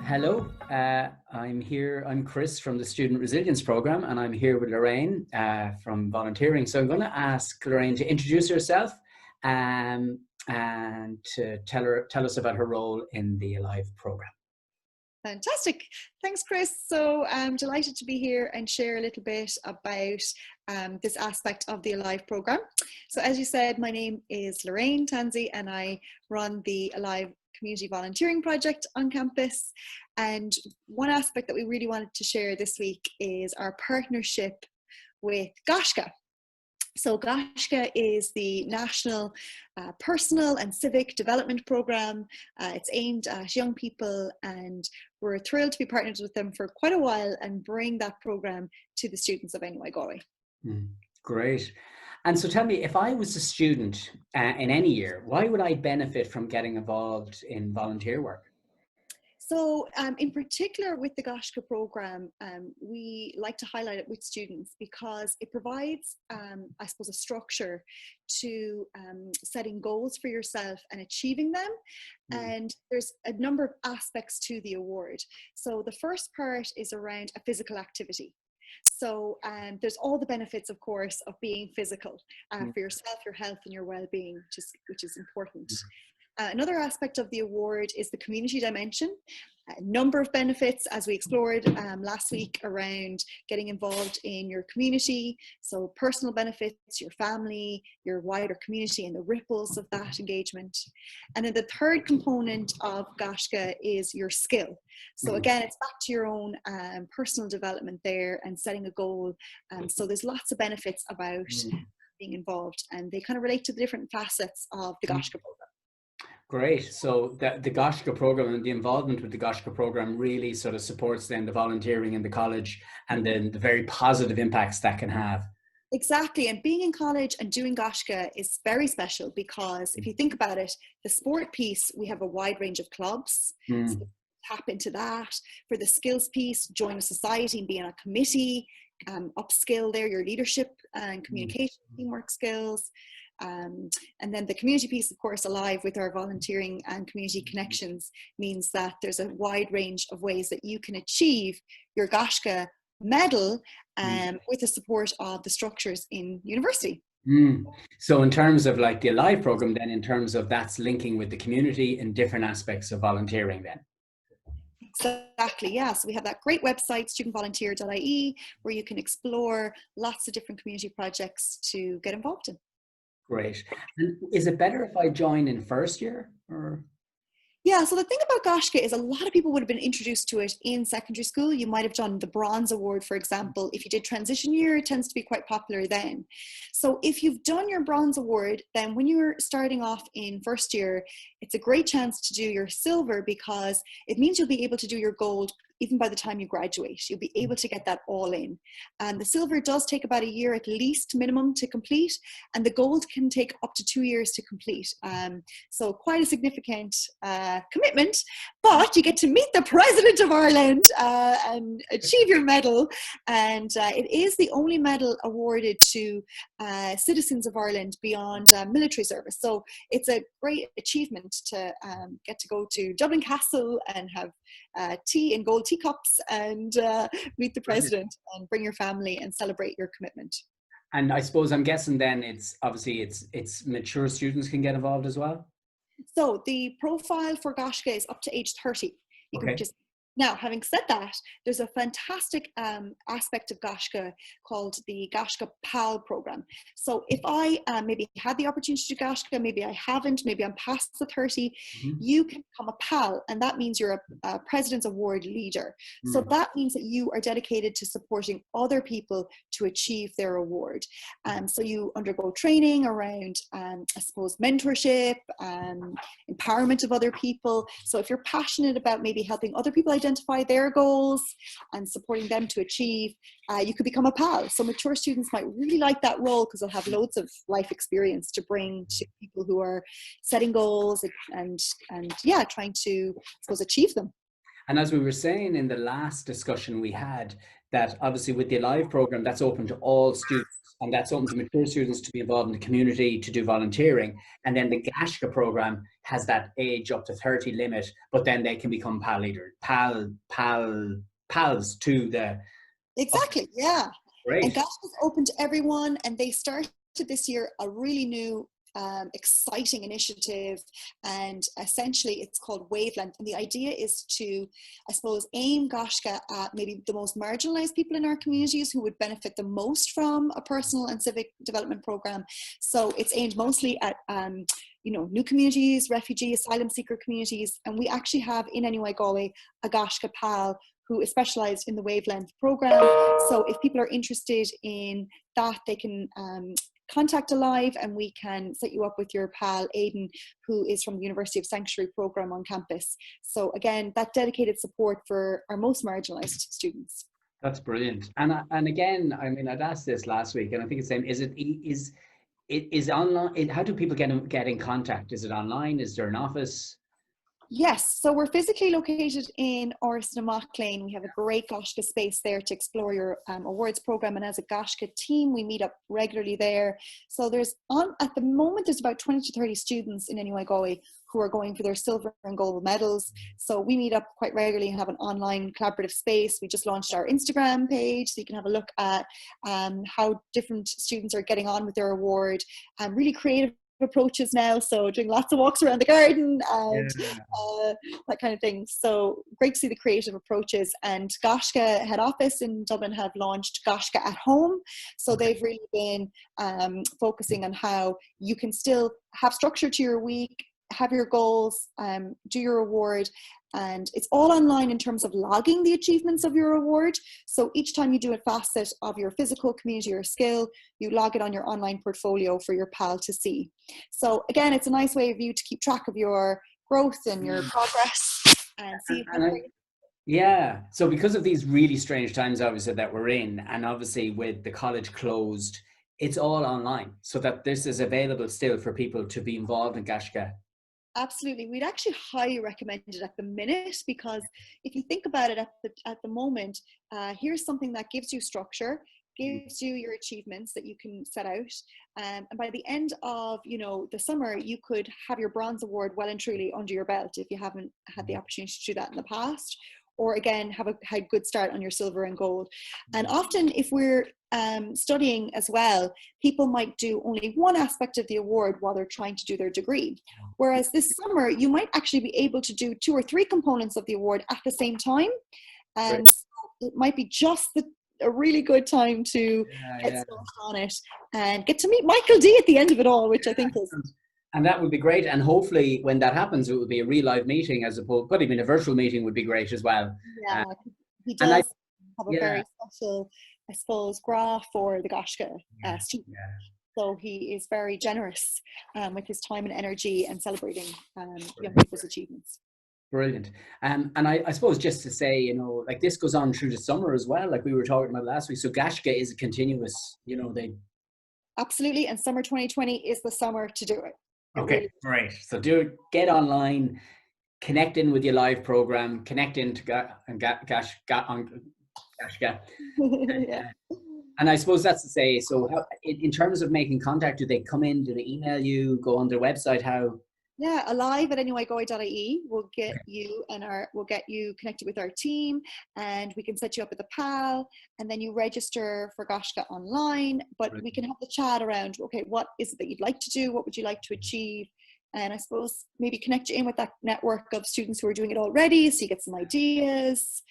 Hello, I'm Chris from the Student Resilience Program, and I'm here with Lorraine from volunteering. So I'm going to ask Lorraine to introduce herself and to tell us about her role in the Alive program. Fantastic. Thanks, Chris. So I'm delighted to be here and share a little bit about this aspect of the Alive program. So as you said, my name is Lorraine Tansey and I run the Alive Community Volunteering Project on campus. And one aspect that we really wanted to share this week is our partnership with Gaisce. So Gaisce is the National Personal and Civic Development Programme. It's aimed at young people, and we're thrilled to be partnered with them for quite a while and bring that programme to the students of NUI Galway. Great. And so tell me, if I was a student in any year, why would I benefit from getting involved in volunteer work? So in particular with the Gaisce programme, we like to highlight it with students because it provides, I suppose, a structure to setting goals for yourself and achieving them. And there's a number of aspects to the award. So the first part is around a physical activity. So there's all the benefits, of course, of being physical for yourself, your health and your well-being, which is important. Another aspect of the award is the community dimension. A number of benefits, as we explored last week, around getting involved in your community. So personal benefits, your family, your wider community, and the ripples of that engagement. And then the third component of Gaisce is your skill. So again, it's back to your own personal development there and setting a goal. So there's lots of benefits about being involved, and they kind of relate to the different facets of the Gaisce program. Great. So the Gaisce program and the involvement with the Gaisce program really sort of supports then the volunteering in the college and then the very positive impacts that can have. Exactly. And being in college and doing Gaisce is very special because if you think about it, the sport piece, we have a wide range of clubs. So tap into that. For the skills piece, join a society and be on a committee, upskill there your leadership and communication, teamwork skills. And then the community piece, of course, Alive with our volunteering and community connections means that there's a wide range of ways that you can achieve your Gaisce medal with the support of the structures in university. So in terms of like the Alive program, then in terms of that's linking with the community in different aspects of volunteering then. Exactly, yeah. So we have that great website, studentvolunteer.ie, where you can explore lots of different community projects to get involved in. Great. And is it better if I join in first year or? Yeah, so the thing about Gaisce is a lot of people would have been introduced to it in secondary school. You might have done the Bronze Award, for example. If you did transition year, it tends to be quite popular then. So if you've done your Bronze Award, then when you're starting off in first year, it's a great chance to do your Silver because it means you'll be able to do your Gold even by the time you graduate. You'll be able to get that all in. And the Silver does take about a year at least minimum to complete, and the Gold can take up to 2 years to complete. So quite a significant commitment, but you get to meet the President of Ireland and achieve your medal. And it is the only medal awarded to citizens of Ireland beyond military service. So it's a great achievement to get to go to Dublin Castle and have tea in gold teacups and meet the President and bring your family and celebrate your commitment. And I suppose I'm guessing then it's obviously it's mature students can get involved as well. So the profile for Gaisce is up to age 30. You can just. Now, having said that, there's a fantastic aspect of Gaisce called the Gaisce PAL program. So if I maybe had the opportunity to do Gaisce, maybe I haven't, maybe I'm past the 30, you can become a PAL, and that means you're a President's Award leader. So that means that you are dedicated to supporting other people to achieve their award. So you undergo training around, I suppose, mentorship, empowerment of other people. So if you're passionate about maybe helping other people identify their goals and supporting them to achieve, you could become a PAL. So mature students might really like that role because they'll have loads of life experience to bring to people who are setting goals and yeah, trying to, I suppose, achieve them. And as we were saying in the last discussion we had, that obviously with the Alive program, that's open to all students, and that's open to mature students to be involved in the community, to do volunteering. And then the Gaisce program has that age up to 30 limit, but then they can become pal leader, pals to the. Exactly, yeah. And Great. Gaisce is open to everyone, and they started this year a really new exciting initiative, and essentially it's called Wavelength, and the idea is to, I suppose, aim Gaisce at maybe the most marginalized people in our communities who would benefit the most from a personal and civic development program. So it's aimed mostly at new communities, refugee, asylum seeker communities, and we actually have in NUI Galway a Gaisce pal who is specialised in the Wavelength program. So if people are interested in that, they can contact Alive, and we can set you up with your pal Aidan, who is from the University of Sanctuary program on campus. So again, that dedicated support for our most marginalised students. That's brilliant. And again, I mean, I'd asked this last week, and I think it's the same. Is online? How do people get in contact? Is it online? Is there an office? Yes, so we're physically located in Orson Lane. We have a great Gaisce space there to explore your awards program, and as a Gaisce team, we meet up regularly there. So at the moment, there's about 20 to 30 students in NUI Galway who are going for their silver and gold medals. So we meet up quite regularly and have an online collaborative space. We just launched our Instagram page, so you can have a look at how different students are getting on with their award. Really creative approaches now, so doing lots of walks around the garden and that kind of thing. So great to see the creative approaches. And Gaisce head office in Dublin have launched Gaisce at Home, so they've really been focusing on how you can still have structure to your week, have your goals, do your award, and it's all online in terms of logging the achievements of your award. So each time you do a facet of your physical, community, or skill, you log it on your online portfolio for your pal to see. So again, it's a nice way of you to keep track of your growth and your progress and see. Yeah. So because of these really strange times, obviously, that we're in, and obviously with the college closed, it's all online, so that this is available still for people to be involved in Gaisce. Absolutely. We'd actually highly recommend it at the minute, because if you think about it at the moment, here's something that gives you structure, gives you your achievements that you can set out. And by the end of, the summer, you could have your bronze award well and truly under your belt if you haven't had the opportunity to do that in the past. Or again, have a good start on your silver and gold. And often if we're studying as well, people might do only one aspect of the award while they're trying to do their degree. Whereas this summer, you might actually be able to do 2 or 3 components of the award at the same time. And it might be just a really good time to get started on it and get to meet Michael D at the end of it all, which I think is... And that would be great. And hopefully when that happens, it would be a real live meeting as opposed, but even a virtual meeting would be great as well. Yeah, he does have a very special, I suppose, graph for the Gaisce student. Yeah. So he is very generous with his time and energy and celebrating young people's achievements. Brilliant. And I suppose just to say, like this goes on through the summer as well, like we were talking about last week. So Gaisce is a continuous, they... Absolutely. And summer 2020 is the summer to do it. Okay, great. So get online, connect in with your live program, connect into Gaisce. And I suppose that's to say, so how, in terms of making contact, do they come in, do they email you, go on their website, how? Yeah, alive at nuigalway.ie will get you we'll get you connected with our team, and we can set you up with a pal, and then you register for Gaisce online. But we can have the chat around, okay, what is it that you'd like to do? What would you like to achieve? And I suppose maybe connect you in with that network of students who are doing it already, so you get some ideas.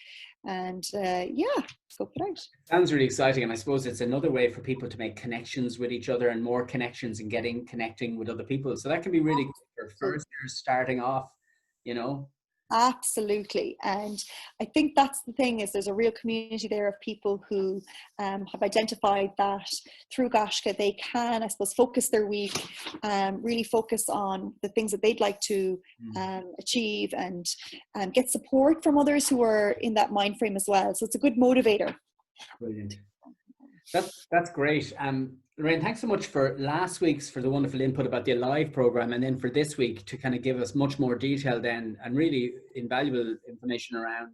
And scope it out. Sounds really exciting, and I suppose it's another way for people to make connections with each other and more connections and connecting with other people. So that can be really good for first years starting off, Absolutely. And I think that's the thing, is there's a real community there of people who have identified that through Gaisce they can, I suppose, focus their week, really focus on the things that they'd like to achieve, and get support from others who are in that mind frame as well. So it's a good motivator. Brilliant. That's great. Lorraine, thanks so much for last week's, for the wonderful input about the Alive program, and then for this week to kind of give us much more detail then, and really invaluable information around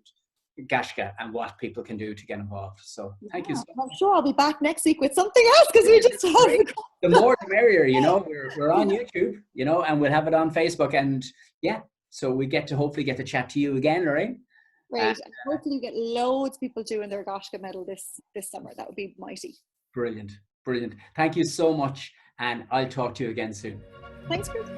Gaisce and what people can do to get involved. So thank you so much. I'm sure I'll be back next week with something else, because we just have the more the merrier, you know. We're on YouTube, you know, and we'll have it on Facebook, and yeah, so we get to hopefully get to chat to you again, Lorraine. great. And hopefully you get loads of people doing their Gaisce medal this summer. That would be mighty. Brilliant. Thank you so much, and I'll talk to you again soon. Thanks, Chris.